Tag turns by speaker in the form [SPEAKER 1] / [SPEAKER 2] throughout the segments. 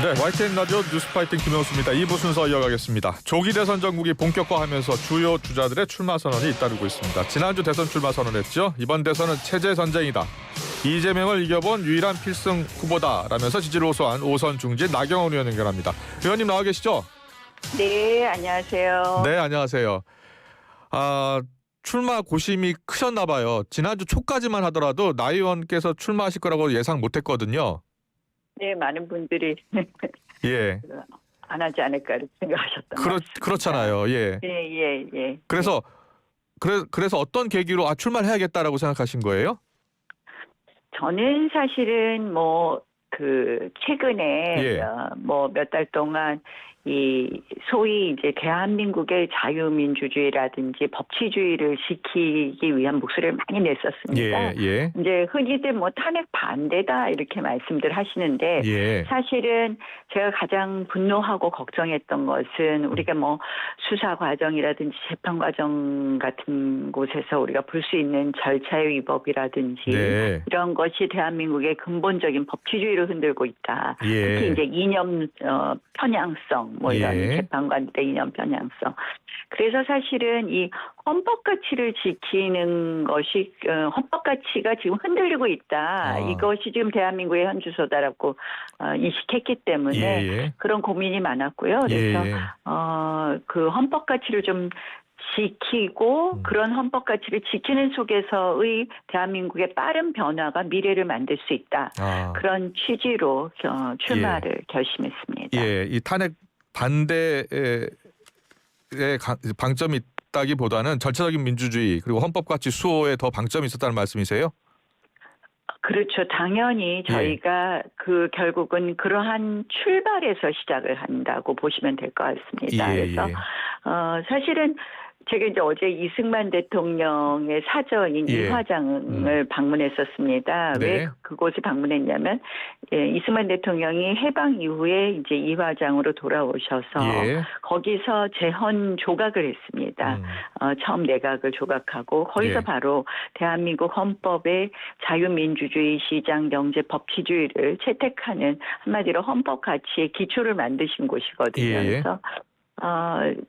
[SPEAKER 1] 네, YTN 라디오 뉴스파이팅 김영수입니다. 2부 순서 이어가겠습니다. 조기 대선 전국이 본격화하면서 주요 주자들의 출마 선언이 잇따르고 있습니다. 지난주 대선 출마 선언했죠. 이번 대선은 체제 전쟁이다. 이재명을 이겨본 유일한 필승 후보다라면서 지지를 호소한 오선 중진 나경원 의원 연결합니다. 의원님 나와 계시죠?
[SPEAKER 2] 네, 안녕하세요.
[SPEAKER 1] 네, 안녕하세요. 출마 고심이 크셨나 봐요. 지난주 초까지만 하더라도 나 의원께서 출마하실 거라고 예상 못했거든요.
[SPEAKER 2] 네, 많은 분들이
[SPEAKER 1] 예.
[SPEAKER 2] 안 하지 않을까 이렇게 생각하셨던 것 같습니다.
[SPEAKER 1] 그렇잖아요. 예.
[SPEAKER 2] 예.
[SPEAKER 1] 그래서 어떤 계기로 출마를 해야겠다라고 생각하신 거예요?
[SPEAKER 2] 저는 사실은 최근에 몇 달 동안 이 소위 이제 대한민국의 자유민주주의라든지 법치주의를 지키기 위한 목소리를 많이 냈었습니다.
[SPEAKER 1] 예.
[SPEAKER 2] 이제 흔히들 탄핵 반대다 이렇게 말씀들 하시는데 사실은 제가 가장 분노하고 걱정했던 것은 우리가 수사 과정이라든지 재판 과정 같은 곳에서 우리가 볼 수 있는 절차의 위법이라든지 이런 것이 대한민국의 근본적인 법치주의를 흔들고 있다. 특히 이제 이념 편향성 이런 재판관들의 이념 편향성. 그래서 사실은 이 헌법 가치를 지키는 것이 헌법 가치가 지금 흔들리고 있다. 이것이 지금 대한민국의 현주소다라고 인식했기 때문에 그런 고민이 많았고요. 그래서 그 헌법 가치를 좀 지키고 그런 헌법 가치를 지키는 속에서의 대한민국의 빠른 변화가 미래를 만들 수 있다. 그런 취지로 출마를 결심했습니다.
[SPEAKER 1] 이 탄핵 반대의 방점이 있다기보다는 절차적인 민주주의 그리고 헌법 가치 수호에 더 방점이 있었다는 말씀이세요?
[SPEAKER 2] 그렇죠. 당연히 저희가 결국은 그러한 출발에서 시작을 한다고 보시면 될 것 같습니다. 그래서 사실은 제가 이제 어제 이승만 대통령의 사저인 이화장을 방문했었습니다. 왜 그곳을 방문했냐면 이승만 대통령이 해방 이후에 이제 이화장으로 돌아오셔서 거기서 재헌 조각을 했습니다. 처음 내각을 조각하고 거기서 바로 대한민국 헌법의 자유민주주의, 시장, 경제, 법치주의를 채택하는 한마디로 헌법 가치의 기초를 만드신 곳이거든요. 그래서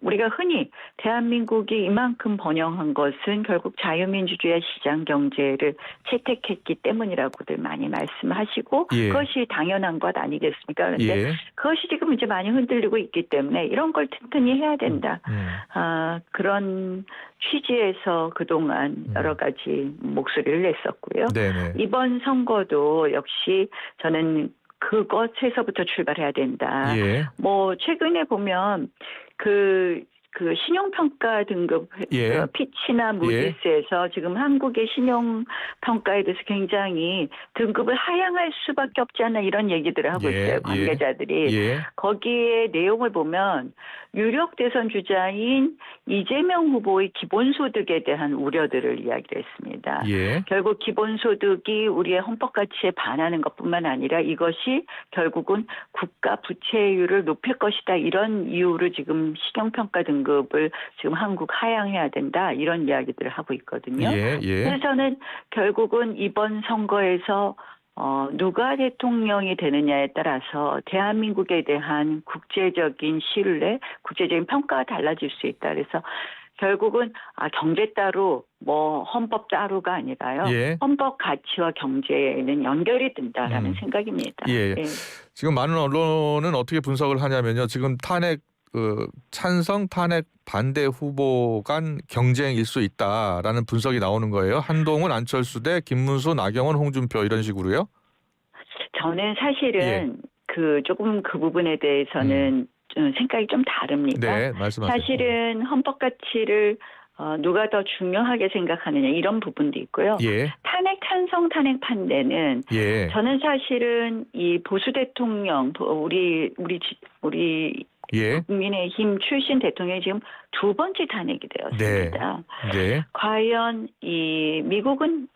[SPEAKER 2] 우리가 흔히 대한민국이 이만큼 번영한 것은 결국 자유민주주의와 시장 경제를 채택했기 때문이라고들 많이 말씀하시고 그것이 당연한 것 아니겠습니까? 그런데 그것이 지금 이제 많이 흔들리고 있기 때문에 이런 걸 튼튼히 해야 된다. 그런 취지에서 그동안 여러 가지 목소리를 냈었고요. 이번 선거도 역시 저는 그것에서부터 출발해야 된다. 최근에 보면 그 신용평가 등급 피치나 무디스에서 지금 한국의 신용평가에 대해서 굉장히 등급을 하향할 수밖에 없지 않나 이런 얘기들을 하고 있어요. 관계자들이. 거기에 내용을 보면 유력 대선 주자인 이재명 후보의 기본소득에 대한 우려들을 이야기를 했습니다. 결국 기본소득이 우리의 헌법 가치에 반하는 것뿐만 아니라 이것이 결국은 국가 부채율을 높일 것이다. 이런 이유로 지금 신용평가 등급을 지금 한국 하향해야 된다. 이런 이야기들을 하고 있거든요. 그래서 저는 결국은 이번 선거에서 누가 대통령이 되느냐에 따라서 대한민국에 대한 국제적인 신뢰, 국제적인 평가가 달라질 수 있다. 그래서 결국은 경제 따로 헌법 따로가 아니라요. 헌법 가치와 경제는 연결이 된다라는 생각입니다.
[SPEAKER 1] 지금 많은 언론은 어떻게 분석을 하냐면요. 지금 탄핵 찬성 탄핵 반대 후보 간 경쟁일 수 있다라는 분석이 나오는 거예요. 한동훈, 안철수 대 김문수, 나경원, 홍준표 이런 식으로요. 저는
[SPEAKER 2] 사실은 조금 그 부분에 대해서는 생각이 좀 다릅니다.
[SPEAKER 1] 말씀하세요.
[SPEAKER 2] 사실은 헌법 가치를 누가 더 중요하게 생각하느냐 이런 부분도 있고요. 탄핵 찬성 탄핵 반대는 저는 사실은 이 보수 대통령 우리 국민의힘 출신 대통령이 지금 두 번째 탄핵이 되었습니다. 과연 이 미국은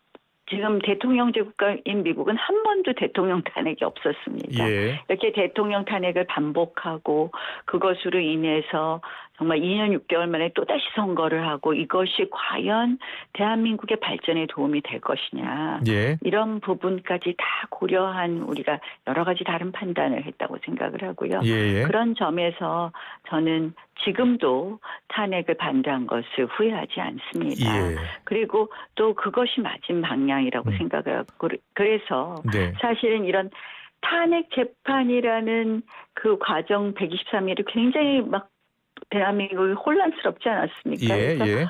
[SPEAKER 2] 지금 대통령제 국가인 미국은 한 번도 대통령 탄핵이 없었습니다. 이렇게 대통령 탄핵을 반복하고 그것으로 인해서 정말 2년 6개월 만에 또다시 선거를 하고 이것이 과연 대한민국의 발전에 도움이 될 것이냐.
[SPEAKER 1] 예.
[SPEAKER 2] 이런 부분까지 다 고려한 우리가 여러 가지 다른 판단을 했다고 생각을 하고요.
[SPEAKER 1] 예.
[SPEAKER 2] 그런 점에서 저는 지금도 탄핵을 반대한 것을 후회하지 않습니다.
[SPEAKER 1] 예.
[SPEAKER 2] 그리고 또 그것이 맞은 방향이라고 생각을 하고 그래서
[SPEAKER 1] 네.
[SPEAKER 2] 사실은 이런 탄핵 재판이라는 그 과정 123일이 굉장히 막 대한민국이 혼란스럽지 않았습니까?
[SPEAKER 1] 예.
[SPEAKER 2] 그래서
[SPEAKER 1] 예.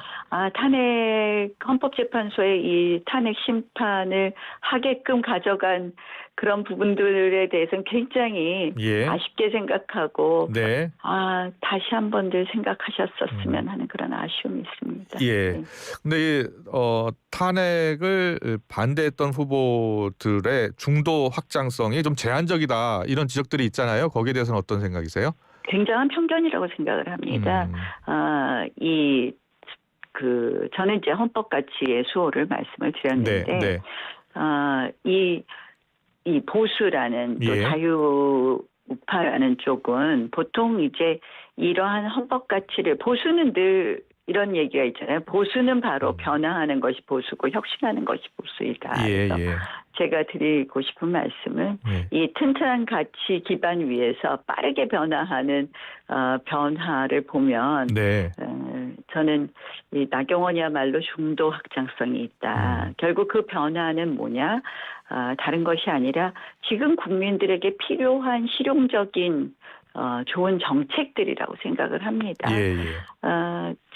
[SPEAKER 2] 탄핵 헌법재판소의 이 탄핵 심판을 하게끔 가져간 그런 부분들에 대해서는 굉장히
[SPEAKER 1] 예.
[SPEAKER 2] 아쉽게 생각하고
[SPEAKER 1] 네.
[SPEAKER 2] 다시 한 번들 생각하셨었으면 하는 그런 아쉬움이 있습니다.
[SPEAKER 1] 예.
[SPEAKER 2] 네.
[SPEAKER 1] 근데 탄핵을 반대했던 후보들의 중도 확장성이 좀 제한적이다 이런 지적들이 있잖아요. 거기에 대해서는 어떤 생각이세요?
[SPEAKER 2] 굉장한 편견이라고 생각을 합니다. 저는 이제 헌법가치의 수호를 말씀을 드렸는데,
[SPEAKER 1] 네.
[SPEAKER 2] 이 보수라는 또
[SPEAKER 1] 예.
[SPEAKER 2] 자유우파라는 쪽은 보통 이제 이러한 헌법가치를 보수는 늘 이런 얘기가 있잖아요. 보수는 바로 변화하는 것이 보수고 혁신하는 것이 보수이다. 그래서 제가 드리고 싶은 말씀은 이 튼튼한 가치 기반 위에서 빠르게 변화하는 변화를 보면 저는 이 나경원이야말로 중도 확장성이 있다. 결국 그 변화는 뭐냐? 다른 것이 아니라 지금 국민들에게 필요한 실용적인 좋은 정책들이라고 생각을 합니다.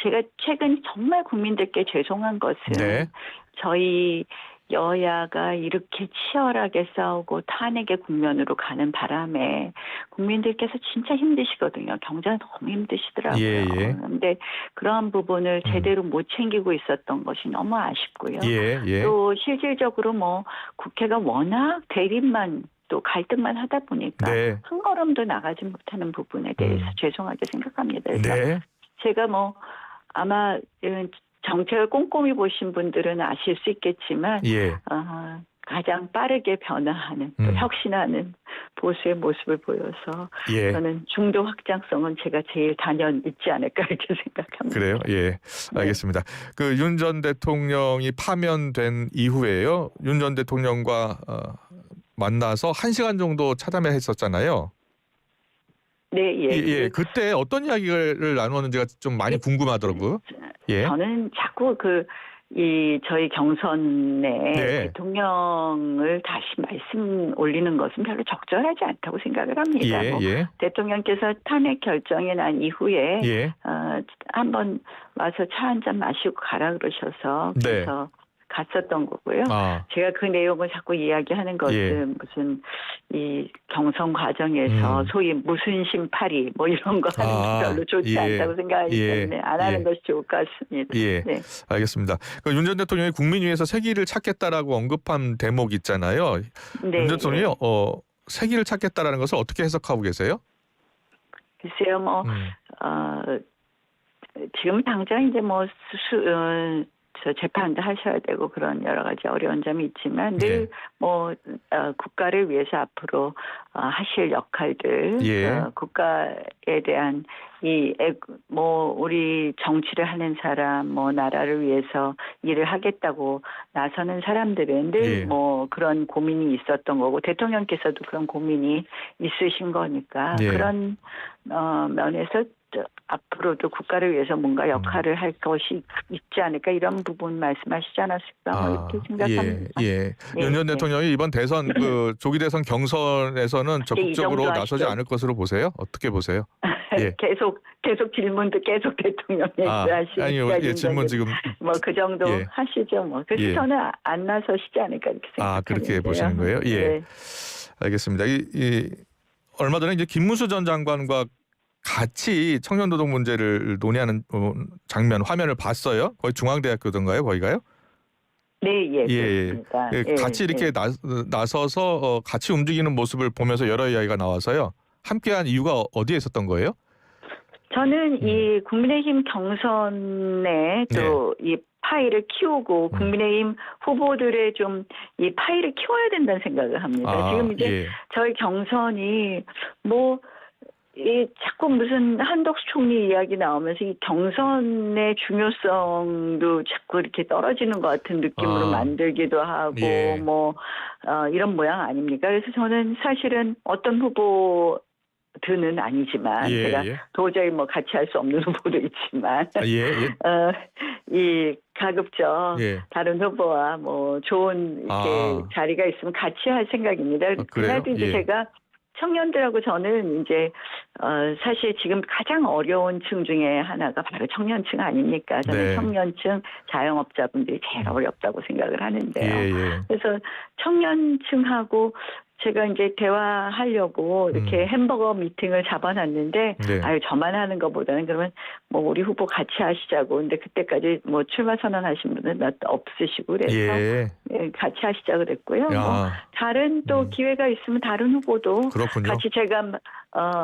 [SPEAKER 2] 제가 최근 정말 국민들께 죄송한 것은 저희 여야가 이렇게 치열하게 싸우고 탄핵의 국면으로 가는 바람에 국민들께서 진짜 힘드시거든요. 경제는 너무 힘드시더라고요. 그런데 그러한 부분을 제대로 못 챙기고 있었던 것이 너무 아쉽고요. 또 실질적으로 뭐 국회가 워낙 대립만 또 갈등만 하다 보니까 한 걸음도 나가지 못하는 부분에 대해서 죄송하게 생각합니다. 그래서 제가 뭐 아마 정책을 꼼꼼히 보신 분들은 아실 수 있겠지만 가장 빠르게 변화하는 또 혁신하는 보수의 모습을 보여서 저는 중도 확장성은 제가 제일 단연 있지 않을까 이렇게 생각합니다.
[SPEAKER 1] 그래요? 예, 알겠습니다. 그 윤 전 대통령이 파면된 이후에요. 윤 전 대통령과 만나서 1시간 정도 차담회 했었잖아요.
[SPEAKER 2] 네.
[SPEAKER 1] 그때 어떤 이야기를 나누었는지가 좀 많이 궁금하더라고요.
[SPEAKER 2] 저는 자꾸 저희 경선에 대통령을 다시 말씀 올리는 것은 별로 적절하지 않다고 생각을 합니다. 대통령께서 탄핵 결정이 난 이후에 한번 와서 차 한잔 마시고 가라 그러셔서 그래서 갔었던 거고요. 제가 그 내용을 자꾸 이야기하는 것은 무슨 이 경선 과정에서 소위 무순심 파리 뭐 이런 거 하는 게 별로 좋지 않다고 생각하기 때문에 안 하는 것이 좋을 것 같습니다.
[SPEAKER 1] 알겠습니다. 윤 전 대통령이 국민 위해서 새길을 찾겠다라고 언급한 대목 있잖아요. 윤 전 대통령이 새길을 찾겠다라는 것을 어떻게 해석하고 계세요?
[SPEAKER 2] 글쎄요, 지금 당장 이제 재판도 하셔야 되고 그런 여러 가지 어려운 점이 있지만 늘 국가를 위해서 앞으로 하실 역할들, 국가에 대한 우리 정치를 하는 사람, 나라를 위해서 일을 하겠다고 나서는 사람들은 늘 그런 고민이 있었던 거고 대통령께서도 그런 고민이 있으신 거니까 그런 면에서 앞으로도 국가를 위해서 뭔가 역할을 할 것이 있지 않을까 이런 부분 말씀하시지 않았을까 이렇게 생각합니다.
[SPEAKER 1] 윤 전 대통령이 이번 대선 조기 대선 경선에서는 적극적으로 나서지 않을 것으로 보세요? 어떻게 보세요?
[SPEAKER 2] 계속 질문도 계속 대통령 얘기하시니까
[SPEAKER 1] 질문 지금
[SPEAKER 2] 그 정도 하시죠. 그래서 저는 안 나서시지 않을까 이렇게 생각합니다.
[SPEAKER 1] 그렇게 보시는 거예요? 알겠습니다. 얼마 전에 이제 김문수 전 장관과 같이 청년노동 문제를 논의하는 장면 화면을 봤어요. 거의 중앙대학교던가요, 거기가요?
[SPEAKER 2] 그렇습니다.
[SPEAKER 1] 같이 이렇게 나서서 같이 움직이는 모습을 보면서 여러 이야기가 나와서요. 함께한 이유가 어디에 있었던 거예요?
[SPEAKER 2] 저는 이 국민의힘 경선에 또 이 파이를 키우고 국민의힘 후보들의 좀 이 파이를 키워야 된다는 생각을 합니다. 지금 이제 저희 경선이 이 자꾸 무슨 한덕수 총리 이야기 나오면서 이 경선의 중요성도 자꾸 이렇게 떨어지는 것 같은 느낌으로 만들기도 하고
[SPEAKER 1] 예.
[SPEAKER 2] 뭐 이런 모양 아닙니까? 그래서 저는 사실은 어떤 후보들은 아니지만
[SPEAKER 1] 예,
[SPEAKER 2] 제가
[SPEAKER 1] 예.
[SPEAKER 2] 도저히 뭐 같이 할 수 없는 후보도 있지만
[SPEAKER 1] 예, 예.
[SPEAKER 2] 이 가급적
[SPEAKER 1] 예.
[SPEAKER 2] 다른 후보와 뭐 좋은 이렇게 자리가 있으면 같이 할 생각입니다.
[SPEAKER 1] 그래요?
[SPEAKER 2] 그날도 이제
[SPEAKER 1] 예.
[SPEAKER 2] 제가 청년들하고 저는 이제 사실 지금 가장 어려운 층 중에 하나가 바로 청년층 아닙니까? 저는
[SPEAKER 1] 네.
[SPEAKER 2] 청년층 자영업자분들이 제일 어렵다고 생각을 하는데요.
[SPEAKER 1] 예, 예.
[SPEAKER 2] 그래서 청년층하고 제가 이제 대화하려고 이렇게 햄버거 미팅을 잡아놨는데,
[SPEAKER 1] 네.
[SPEAKER 2] 아유, 저만 하는 것보다는 그러면 뭐 우리 후보 같이 하시자고. 근데 그때까지 뭐 출마 선언하신 분은 없으시고 그래서
[SPEAKER 1] 예.
[SPEAKER 2] 예, 같이 하시자 그랬고요.
[SPEAKER 1] 야.
[SPEAKER 2] 뭐 다른 또 기회가 있으면 다른 후보도
[SPEAKER 1] 그렇군요.
[SPEAKER 2] 같이 제가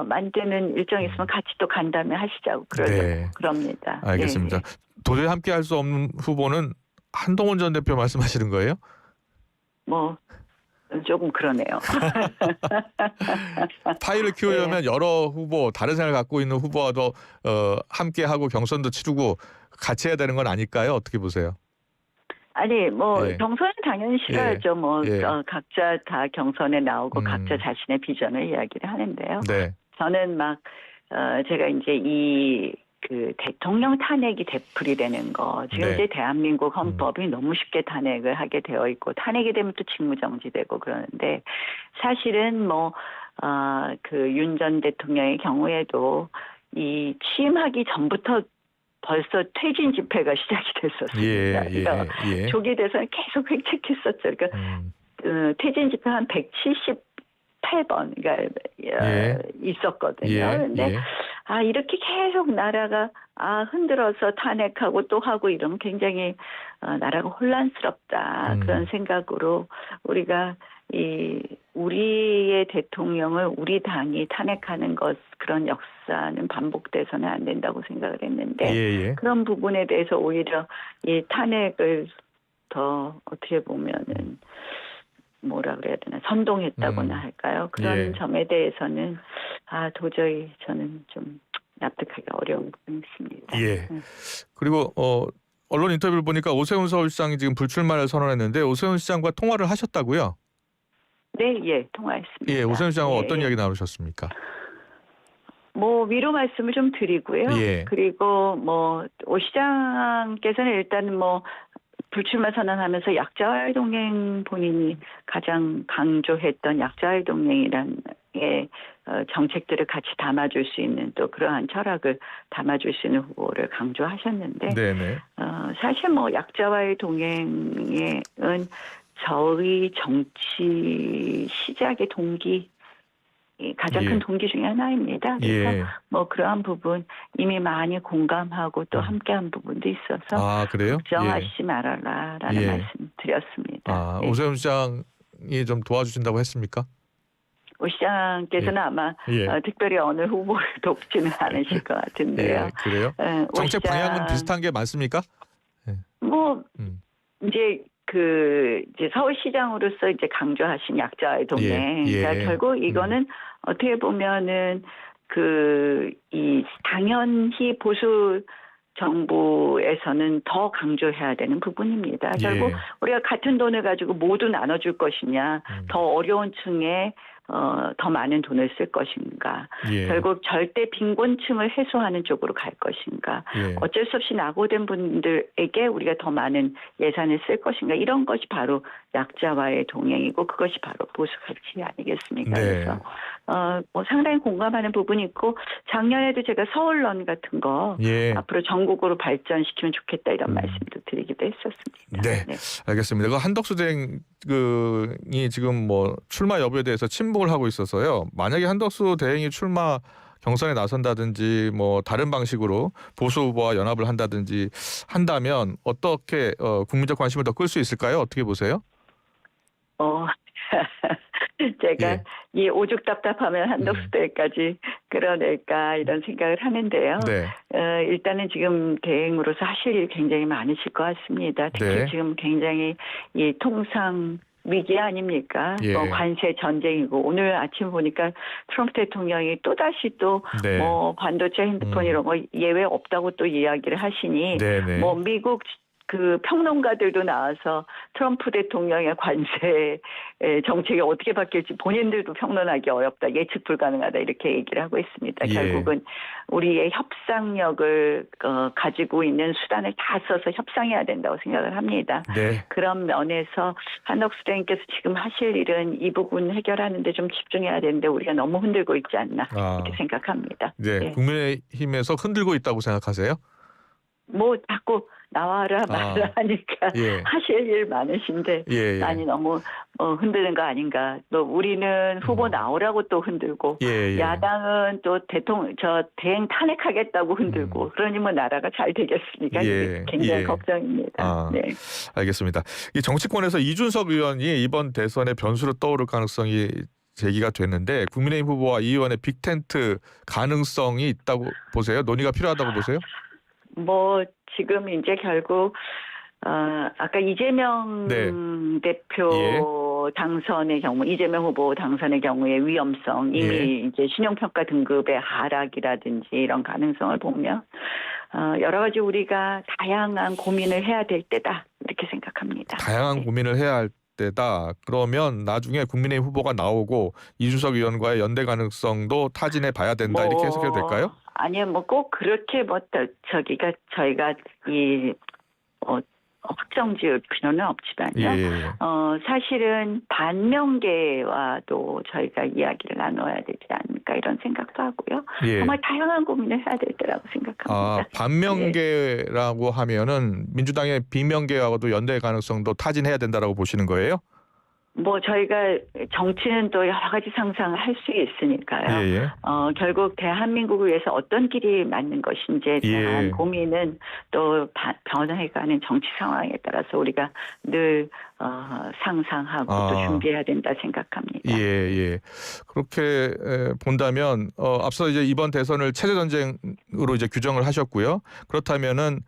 [SPEAKER 2] 만드는 일정이 있으면 같이 또 간다면 하시자고
[SPEAKER 1] 네.
[SPEAKER 2] 그럽니다.
[SPEAKER 1] 알겠습니다.
[SPEAKER 2] 예,
[SPEAKER 1] 도저히 함께 할 수 없는 후보는 한동훈 전 대표 말씀하시는 거예요?
[SPEAKER 2] 뭐 조금 그러네요.
[SPEAKER 1] 파이를 키우려면 여러 후보, 다른 생각을 갖고 있는 후보와도 함께 하고 경선도 치르고 같이 해야 되는 건 아닐까요? 어떻게 보세요?
[SPEAKER 2] 아니 뭐
[SPEAKER 1] 예.
[SPEAKER 2] 경선은 당연히 싫어야죠. 뭐
[SPEAKER 1] 예.
[SPEAKER 2] 각자 다 경선에 나오고 각자 자신의 비전을 이야기를 하는데요.
[SPEAKER 1] 네.
[SPEAKER 2] 저는 막 제가 이제 그 대통령 탄핵이 되풀이 되는 거 지금
[SPEAKER 1] 네.
[SPEAKER 2] 이제 대한민국 헌법이 너무 쉽게 탄핵을 하게 되어 있고 탄핵이 되면 또 직무정지되고 그러는데 사실은 뭐 그 윤 전 대통령의 경우에도 이 취임하기 전부터 벌써 퇴진 집회가 시작이 됐었습니다.
[SPEAKER 1] 예.
[SPEAKER 2] 조기 대선 계속 획책했었죠. 그러니까 퇴진 집회 한 178번가 있었거든요. 그런데 이렇게 계속 나라가 흔들어서 탄핵하고 또 하고 이러면 굉장히 나라가 혼란스럽다. 그런 생각으로 우리가 우리의 대통령을 우리 당이 탄핵하는 그런 역사는 반복돼서는 안 된다고 생각을 했는데 그런 부분에 대해서 오히려 이 탄핵을 더 어떻게 보면은 뭐라 그래야 되나 선동했다고나 할까요? 그런 점에 대해서는 도저히 저는 좀 납득하기 어려운 부분이 있습니다.
[SPEAKER 1] 예. 그리고 언론 인터뷰를 보니까 오세훈 서울시장이 지금 불출마를 선언했는데 오세훈 시장과 통화를 하셨다고요?
[SPEAKER 2] 네, 통화했습니다.
[SPEAKER 1] 예, 오세훈 시장과 어떤 이야기 나누셨습니까?
[SPEAKER 2] 뭐 위로 말씀을 좀 드리고요. 그리고 뭐 오 시장께서는 일단 뭐 불출마 선언하면서 약자와의 동행 본인이 가장 강조했던 약자와의 동행이라는 정책들을 같이 담아줄 수 있는 또 그러한 철학을 담아줄 수 있는 후보를 강조하셨는데 사실 뭐 약자와의 동행은 저의 정치 시작의 동기 가장 큰 동기 중에 하나입니다. 그래서 뭐 그러한 부분 이미 많이 공감하고 또 함께한 부분도 있어서
[SPEAKER 1] 그래요?
[SPEAKER 2] 걱정하시지 말아라라는 말씀 드렸습니다.
[SPEAKER 1] 오세훈 시장이 좀 도와주신다고 했습니까?
[SPEAKER 2] 오 시장께서는 아마 특별히 어느 후보를 돕지는 않으실 것 같은데요.
[SPEAKER 1] 그래요? 정책 방향은 비슷한 게 많습니까?
[SPEAKER 2] 뭐 이제 이제 서울시장으로서 이제 강조하신 약자와의 동행. 그러니까 결국 이거는 어떻게 보면은 당연히 보수 정부에서는 더 강조해야 되는 부분입니다. 결국 우리가 같은 돈을 가지고 모두 나눠줄 것이냐, 더 어려운 층에 더 많은 돈을 쓸 것인가, 결국 절대 빈곤층을 해소하는 쪽으로 갈 것인가, 어쩔 수 없이 낙오된 분들에게 우리가 더 많은 예산을 쓸 것인가, 이런 것이 바로 약자와의 동행이고 그것이 바로 보수 가치 아니겠습니까? 그래서 뭐 상당히 공감하는 부분이 있고 작년에도 제가 서울런 같은 거 앞으로 전국으로 발전시키면 좋겠다 이런 말씀도 드리기도 했었습니다.
[SPEAKER 1] 네. 알겠습니다. 그 한덕수 대행이 지금 뭐 출마 여부에 대해서 침묵을 하고 있어서요. 만약에 한덕수 대행이 출마 경선에 나선다든지 뭐 다른 방식으로 보수 후보와 연합을 한다면 어떻게 국민적 관심을 더 끌 수 있을까요? 어떻게 보세요?
[SPEAKER 2] 제가 이 오죽 답답하면 한덕수 대행까지 끌어낼까 이런 생각을 하는데요. 일단은 지금 대행으로서 하실 일이 굉장히 많으실 것 같습니다. 특히 지금 굉장히 이 통상 위기 아닙니까?
[SPEAKER 1] 예.
[SPEAKER 2] 관세 전쟁이고 오늘 아침 보니까 트럼프 대통령이 또 다시 또
[SPEAKER 1] 네.
[SPEAKER 2] 반도체, 핸드폰 이런 거 예외 없다고 또 이야기를 하시니
[SPEAKER 1] 네네.
[SPEAKER 2] 미국 그 평론가들도 나와서 트럼프 대통령의 관세 정책이 어떻게 바뀔지 본인들도 평론하기 어렵다, 예측 불가능하다 이렇게 얘기를 하고 있습니다.
[SPEAKER 1] 예.
[SPEAKER 2] 결국은 우리의 협상력을 가지고 있는 수단을 다 써서 협상해야 된다고 생각을 합니다.
[SPEAKER 1] 네.
[SPEAKER 2] 그런 면에서 한덕수 대행께서 지금 하실 일은 이 부분 해결하는 데 좀 집중해야 되는데 우리가 너무 흔들고 있지 않나 이렇게 생각합니다.
[SPEAKER 1] 네.
[SPEAKER 2] 네.
[SPEAKER 1] 국민의힘에서 흔들고 있다고 생각하세요?
[SPEAKER 2] 자꾸 나와라 말라 하니까
[SPEAKER 1] 예.
[SPEAKER 2] 하실 일 많으신데
[SPEAKER 1] 예.
[SPEAKER 2] 많이 너무 흔드는 거 아닌가. 또 우리는 후보 나오라고 또 흔들고
[SPEAKER 1] 예.
[SPEAKER 2] 야당은 또 대행 탄핵하겠다고 흔들고 그러니 뭐 나라가 잘 되겠습니까?
[SPEAKER 1] 예.
[SPEAKER 2] 굉장히
[SPEAKER 1] 예.
[SPEAKER 2] 걱정입니다. 네.
[SPEAKER 1] 알겠습니다. 이 정치권에서 이준석 의원이 이번 대선에 변수로 떠오를 가능성이 제기가 됐는데 국민의힘 후보와 이 의원의 빅텐트 가능성이 있다고 보세요? 논의가 필요하다고 보세요?
[SPEAKER 2] 지금 이제 결국 아까 이재명
[SPEAKER 1] 네.
[SPEAKER 2] 대표 당선의 경우, 이재명 후보 당선의 경우의 위험성, 이미 이제 신용평가 등급의 하락이라든지 이런 가능성을 보면 여러 가지 우리가 다양한 고민을 해야 될 때다 이렇게 생각합니다.
[SPEAKER 1] 다양한 고민을 해야 할 때다. 그러면 나중에 국민의힘 후보가 나오고 이준석 의원과의 연대 가능성도 타진해 봐야 된다 이렇게 해석해도 될까요?
[SPEAKER 2] 아니요, 꼭 그렇게 저희가 이 확정 지을 필요는 없지만요. 사실은 반명계와도 저희가 이야기를 나눠야 되지 않을까 이런 생각도 하고요. 정말 다양한 고민을 해야 될 때라고 생각합니다.
[SPEAKER 1] 반명계라고 하면은 민주당의 비명계하고도 연대 가능성도 타진해야 된다라고 보시는 거예요?
[SPEAKER 2] 저희가 정치는 또 여러 가지 상상을 할 수 있으니까요. 결국 대한민국을 위해서 어떤 길이 맞는 것인지에 대한 고민은 또 변해가는 정치 상황에 따라서 우리가 늘 상상하고 또 준비해야 된다 생각합니다.
[SPEAKER 1] 그렇게 본다면 앞서 이제 이번 대선을 체제 전쟁으로 이제 규정을 하셨고요. 그렇다면은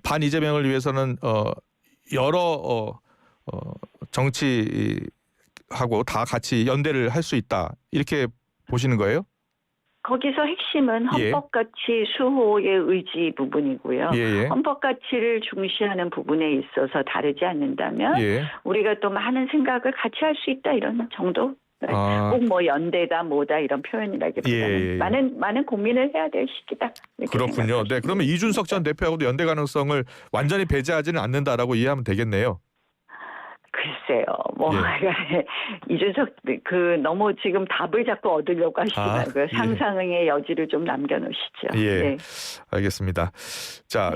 [SPEAKER 1] 반 이재명을 위해서는 여러 정치하고 다 같이 연대를 할 수 있다 이렇게 보시는 거예요?
[SPEAKER 2] 거기서 핵심은 헌법 가치 수호의 의지 부분이고요. 헌법 가치를 중시하는 부분에 있어서 다르지 않는다면 우리가 또 많은 생각을 같이 할 수 있다 이런 정도. 꼭 연대다 뭐다 이런 표현이라기보다는 많은 고민을 해야 될 시기다.
[SPEAKER 1] 그렇군요. 네, 그러면 이준석 전 대표하고도 연대 가능성을 완전히 배제하지는 않는다라고 이해하면 되겠네요.
[SPEAKER 2] 글쎄요, 이준석 너무 지금 답을 자꾸 얻으려고 하시지 말고요. 상상의 여지를 좀 남겨놓으시죠.
[SPEAKER 1] 알겠습니다. 자,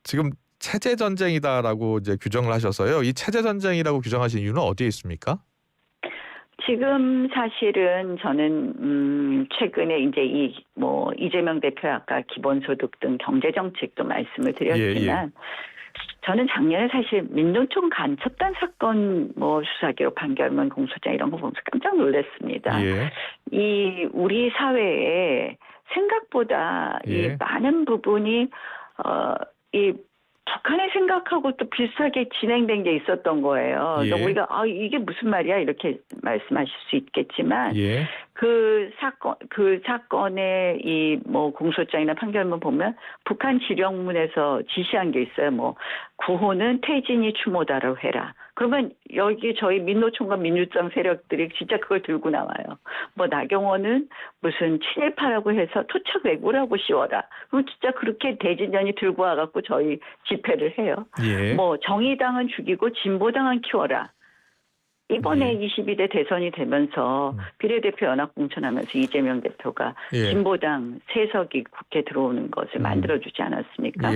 [SPEAKER 1] 지금 체제 전쟁이다라고 이제 규정을 하셔서요. 이 체제 전쟁이라고 규정하신 이유는 어디에 있습니까?
[SPEAKER 2] 지금 사실은 저는 최근에 이제 이재명 대표 아까 기본소득 등 경제 정책도 말씀을 드렸지만. 저는 작년에 사실 민노총 간첩단 사건 수사기록 판결문 공소장 이런 거 보면서 깜짝 놀랐습니다. 이 우리 사회에 생각보다 이 많은 부분이 이 북한의 생각하고 또 비슷하게 진행된 게 있었던 거예요. 그러니까 우리가 이게 무슨 말이야 이렇게 말씀하실 수 있겠지만 그 사건의 이 공소장이나 판결문 보면 북한 지령문에서 지시한 게 있어요. 구호는 태진이 추모다로 해라. 그러면 여기 저희 민노총과 민주당 세력들이 진짜 그걸 들고 나와요. 나경원은 무슨 친일파라고 해서 토착 왜구라고 씌워라. 그럼 진짜 그렇게 대진전이 들고 와갖고 저희 집회를 해요. 정의당은 죽이고 진보당은 키워라. 이번에 22대 대선이 되면서 비례대표 연합 공천하면서 이재명 대표가 진보당 세석이 국회 들어오는 것을 만들어주지 않았습니까?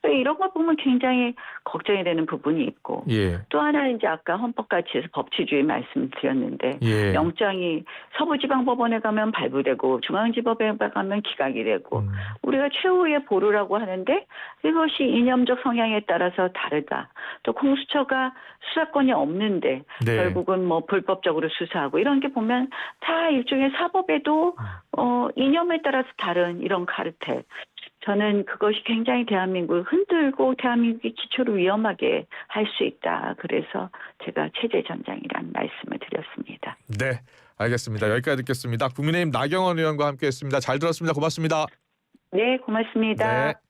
[SPEAKER 2] 이런 거 보면 굉장히 걱정이 되는 부분이 있고 또 하나 이제 아까 헌법가치에서 법치주의 말씀드렸는데 영장이 서부지방법원에 가면 발부되고 중앙지법에 가면 기각이 되고 우리가 최후의 보루라고 하는데 이것이 이념적 성향에 따라서 다르다. 또 공수처가 수사권이 없는데 결국은 불법적으로 수사하고 이런 게 보면 다 일종의 사법에도 이념에 따라서 다른 이런 카르텔. 저는 그것이 굉장히 대한민국을 흔들고 대한민국이 기초를 위험하게 할 수 있다. 그래서 제가 체제 전쟁이라는 말씀을 드렸습니다.
[SPEAKER 1] 네, 알겠습니다. 여기까지 듣겠습니다. 국민의힘 나경원 의원과 함께했습니다. 잘 들었습니다. 고맙습니다.
[SPEAKER 2] 네, 고맙습니다.
[SPEAKER 1] 네.